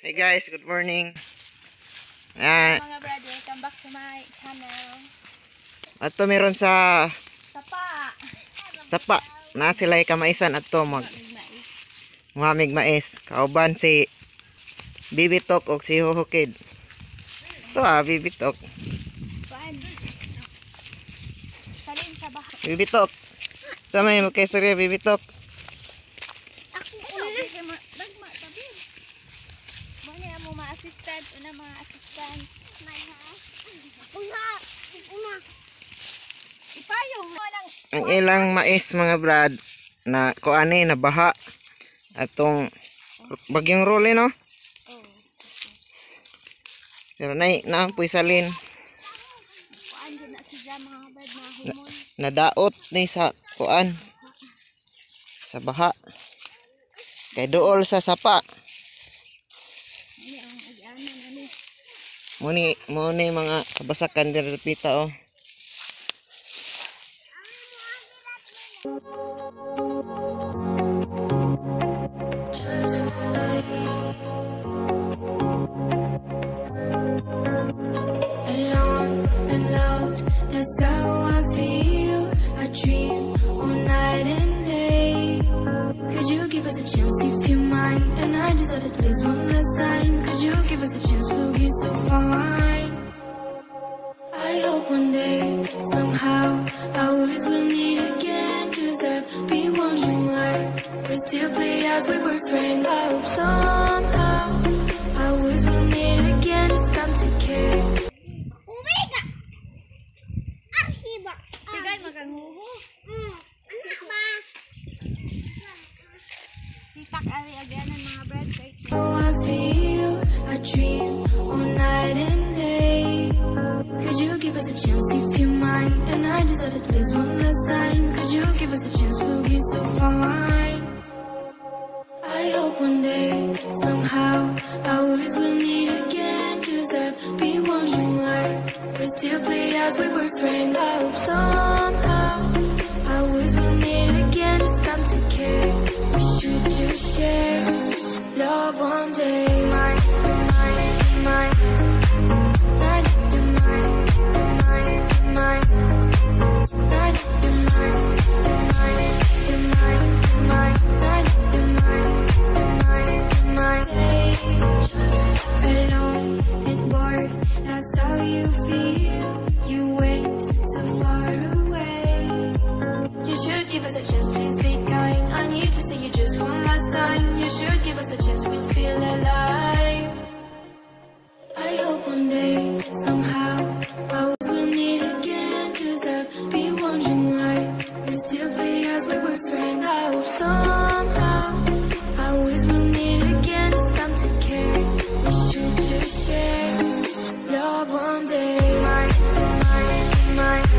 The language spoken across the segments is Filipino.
Hey guys, good morning. Mga brad, welcome back to my channel. Ato meron sa Sapa. na sila kamaisan ato muhamig mais. Kauban si Bibitok o si Huhukid. Ito Bibitok. Salin sa bahay. Bibitok. Sa may magkaistorya Bibitok. Assistant, una mga assistant. Ipayong mo ng Ang ilang mais mga brad na kuani na baha atong bagyong role no. Pero na puy salin. kuan din na siya mga brad na humon. Nadaot ni sa kuan sa baha. Kay duol sa sapa. Ani ang ag-anan ani. Muni mga kabasakan diri pita oh. Alone and loved, that's how I feel. I dream all night and day. Could you give us a chance if you mind? And I deserve it, please, one last time. Could you give us a chance? We'll be so fine. I hope one day, somehow, I always will meet again. Cause I've been wondering why we still play as we were friends. I hope somehow, I always will meet again. It's time to care. Tigay maganguho. Anak ba? Sipak ari ag-anan mga brad kay. How I feel, I dream all night and day. Could you give us a chance if you mind? And I deserve it, please, one last time. Could you give us a chance? We'll be so fine. I hope one day, somehow, I always will meet again. Cause I've been wondering why we still play as we were friends. I hope somehow, I always will meet again. It's time to care. We should just share love one day. Mine, mine, mine. Give us a chance, please be kind. I need to see you just one last time. You should give us a chance, we'll feel alive. I hope one day, somehow, I always will meet again. Cause I've been wondering why we still play as we were friends. I hope somehow, I always will meet again. It's time to care. We should just share love one day. Mine, mine, mine.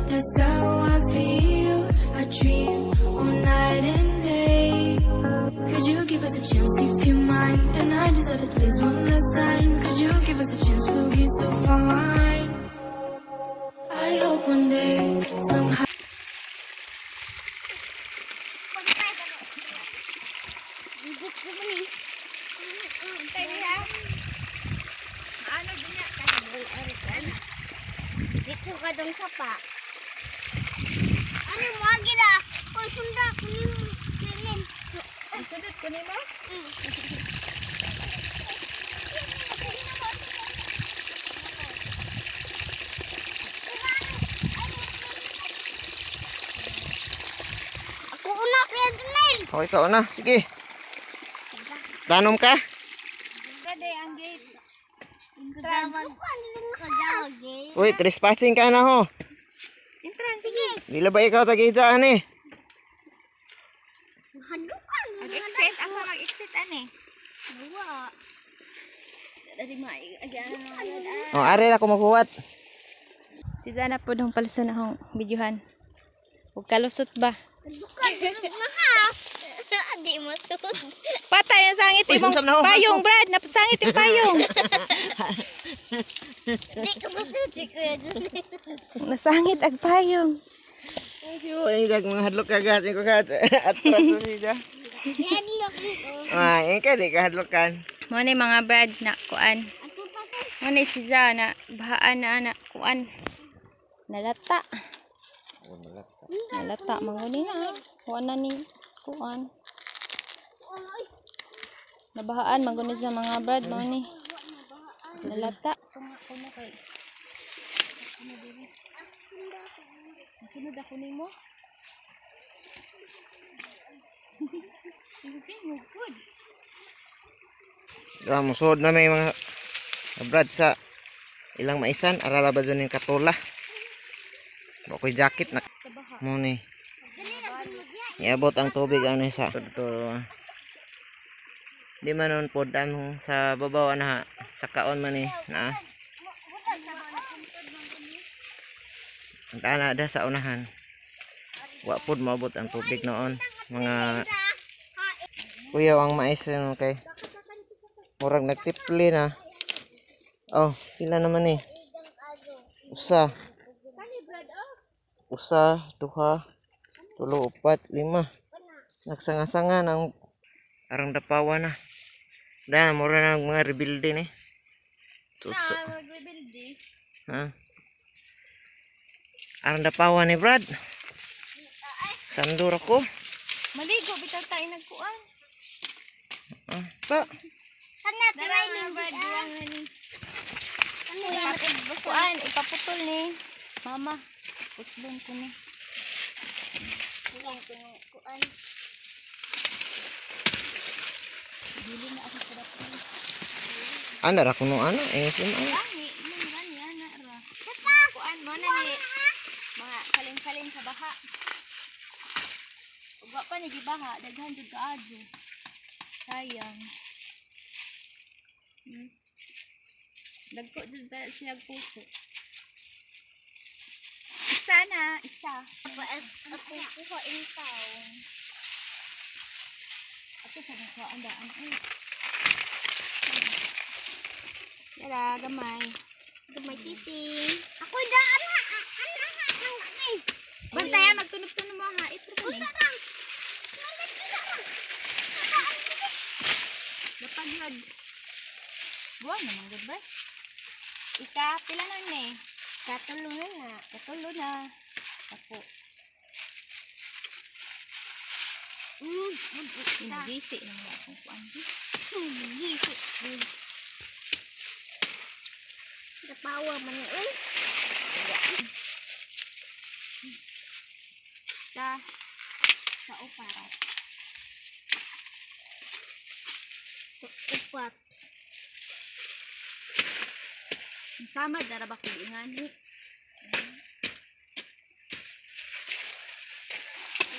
That's how I feel. I dream all night and day. Could you give us a chance if you mind? And I deserve it, please, one last time. Could you give us a chance? We'll be so fine. I hope one day, somehow. Dito ba ni? Kaya, maano din niya? Dito ka dong sapa. Ano mo gira? Kung sunda ko ni Pilin. Ang sunod ko ni mo? Ako una kaya Junel. O, ikaw na. Sige. Tanom ka. Pwede ang gate. Tawag ko ano kagawag eh. Uy, trespassing ka na ho. Entrance, sige. Dila ba ikaw tagidaan eh? Hadukan. Mag-exit. Ako mag-exit, ane. Dua. Dari agyan O, ari ako makuwat. Si Dana po nung palsa na akong videohan. Huwag kalusot ba? Hadukan. Na ha. Di masuk. Patay ang sangit Uy, imong unsam na ho? payong, Brad. Napasangit yung payong. Di ka masuk si Kuya Junel. Nasangit ang payong. Ay, dag mga hadlok kagat. Ikaw kagat. Atras na siya. Yan look ko. Ah, yan ka. Di ka hadlokan. Mo ni mga Brad na kuan. Ako pa sa Mo ni si Dana bahaan na anak kuan. Nalata. Nalata manguni na. Wala ni kuan. Nabahaan manguni sa mga Brad mo ni. Nalata. Sunod ako nimo. Musod na may mga brad sa ilang maisan. Arala ba dun yung katula? Bakoy jacket na. Muni. Iabot ang tubig ano sa. Di man nun po dan sa babaw na sa kaon man eh. Na. Ang tana da sa unahan. Wa pod maabot ang tubig noon. Mga kuyaw ang mais yun kay. Murag nagtipli na. Oh, pila naman eh. Usa. Usa, duha, tulo, upat, lima. Nagsanga-sanga ng arang dapawa na. Dahil mura na mga rebuilding eh. Tutso. Ha? Arang dapawa ni Brad. Sandur ako. Maligo bitaw tayo nagkuan. Ah, pa. Kana try Dara ni mga Brad duwang ni. Ano Kuan ipaputol ni mama. Putlon ko ni. Kuan kuan. Ano ra kuno ano? Sim ano? Gani, mo gani ana ra. Kuan mo na ni mga saling-saling sa baha. Ug wa pa ni gibaha, daghan jud kaadyo. Sayang. Dagko jud ta siya puso. Isa na, isa. Ako kuha in town. Ako sa nako andaan ay. Yara, gamay. Gamay tising. Ako daan ha. Ano kami? Bantaya magtunog-tunog mo ha. Ito ko ni. Dapat yun. Buwan naman, good ba? Ika, pila na ni? Katulo na nga. Katulo na. Ako. Inagisi na mo akong kuan. Gisi. Napawa man yun. Sa uparat. Upat. Sama dara ba kulingan?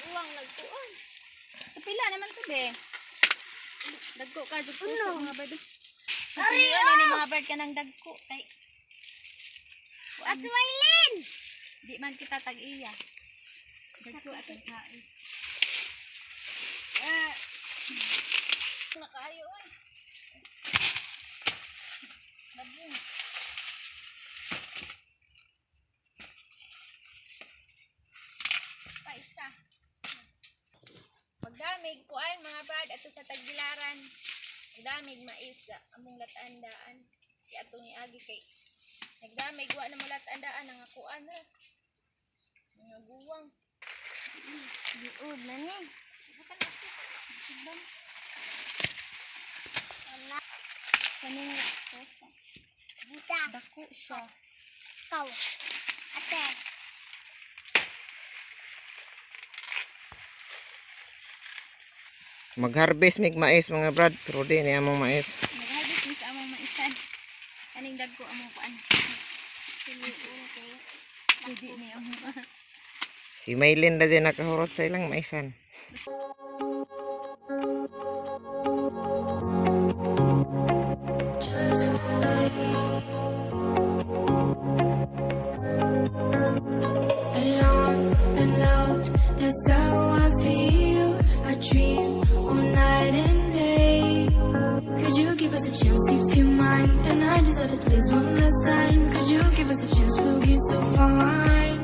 Uwang nagkuan. Pila naman to be. Dagko ka jud puso mga bird. Pilihan na ni mga bird ka ng dagko kay At Wailin! di man kita tag-iya. Dagko at kain. Nakaayo ay. Labing. Pa isa. Pag Magdamig kuan mga brad ato sa Tagbilaran. Magdamig mais ga among latandaan. Kay ato ni agi kay nagdamig wa na mo latandaan nga kuan na. Mga guwang. Diod na ni. Kaning Dita. dako siya. Ikaw. Ate. Mag-harvest mig mais mga brad, pero di ni among mais. Nag-harvest ni sa among maisan. Kaning dagko among kuan. Hindi ni among Si Maylin na din nakahurot sa ilang maisan. Just alone and loved, that's how I feel. I dream all night and day. Could you give us a chance if you mind? And I deserve it, please, one last time. Could you give us a chance? We'll be so fine.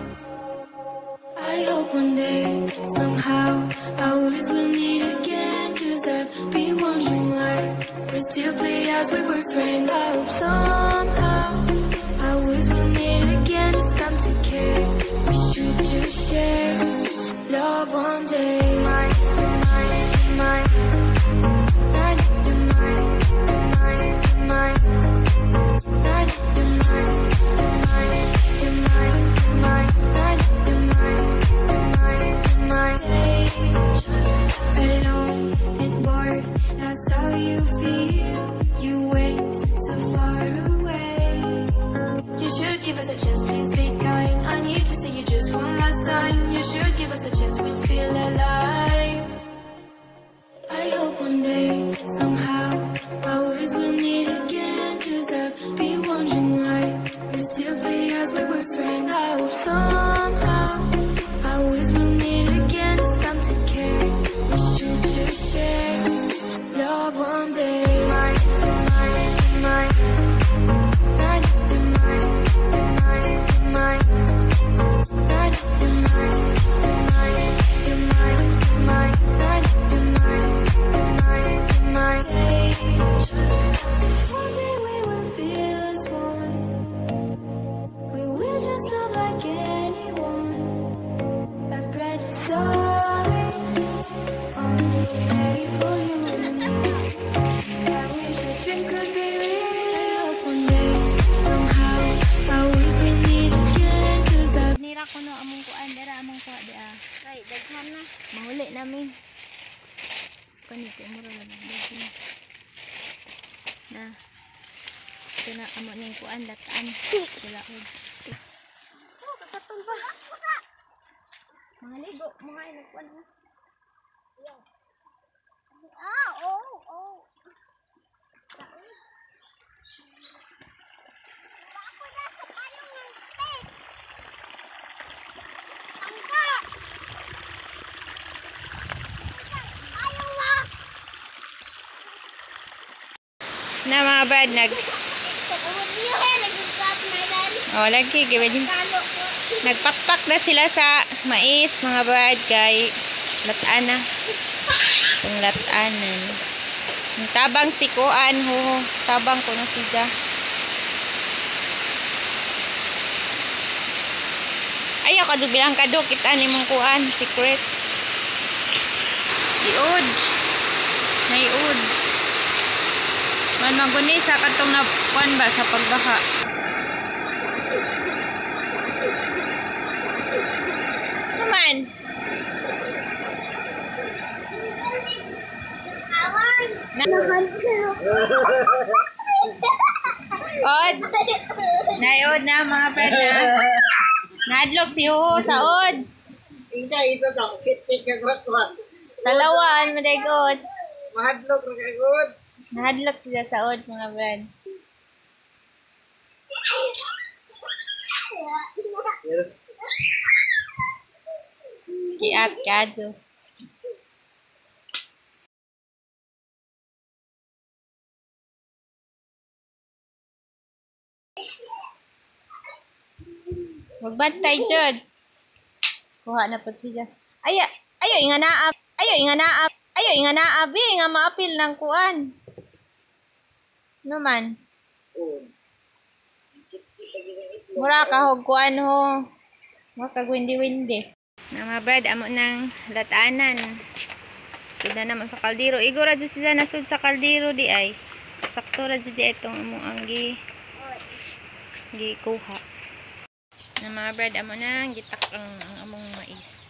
I hope one day, somehow, our ways will meet again. Cause I've been wondering why we still play as we were friends. I hope somehow, our ways will meet again. It's time to care. We should just share love one day. Mine, mine, mine. Mine, mine, mine, mine. Mine, alone and bored, that's how you feel. You went so far away. You should give us a chance, please be kind. I need to see you just one last time. You should give us a chance, we'll feel alive. I hope one day, somehow, our ways will meet again. Cause I've been wondering why we still play as we were friends. I hope somehow, our ways will meet again. It's time to care. We should just share love one day. Mine, mine, mine. Mine, mine, mine, mine. Mine, mine, mine, mine, mine. One day we will feel as one. We will just love like anyone. A brand new story, only ready for you and me. I wish this dream could be real. Hope one day, somehow, our ways will meet again. Cause I nira ko no among kuan dara among kuha di ah. Ay, daghan na. Mahuli namin. Kanito mura na daghan. Na. Ito na amo ning kuan lataan. Sila Oh, kakatumba. Pusa. mga ligo, mga nagkuan na. Ah, oh, oh. Ako nasa payong ng steak. Sangka. Ayaw nga. Na mga brad Tawag niyo eh, nag-cut na yan. oh lagi gawin. Kalo ko. Nagpakpak na sila sa mais mga brad kay lataan na. Kung latanan. Ang tabang si Kuan ho, tabang ko na siya. Ayaw ka bilang kaduk kita ni mong Kuan secret. Iod. Naiod. Man maguni sa katong na Kuan ba sa pagbaha. Kuman. Od. Naiod na mga friend na. Nadlok si Huho sa od. Ingka ito ka, kitik ka kwat. Talawan, madagod. Mahadlok ra kay good. Nahadlok sila sa od mga friend. Kiat kadyo. Magbantay jud. Kuha na po siya. Ayo, ayo inganaap. Ayo inga na abi nga maapil ng kuan. No man. Mura ka hog kuan ho. Mura ka windi-windi. Na mga brad amo nang latanan. Suda naman sa kaldero. Igo ra jud sila nasud sa kaldero di ay. Sakto ra jud di itong among anggi. Gikuha. Na mga brad amo nang gitak ang among mais.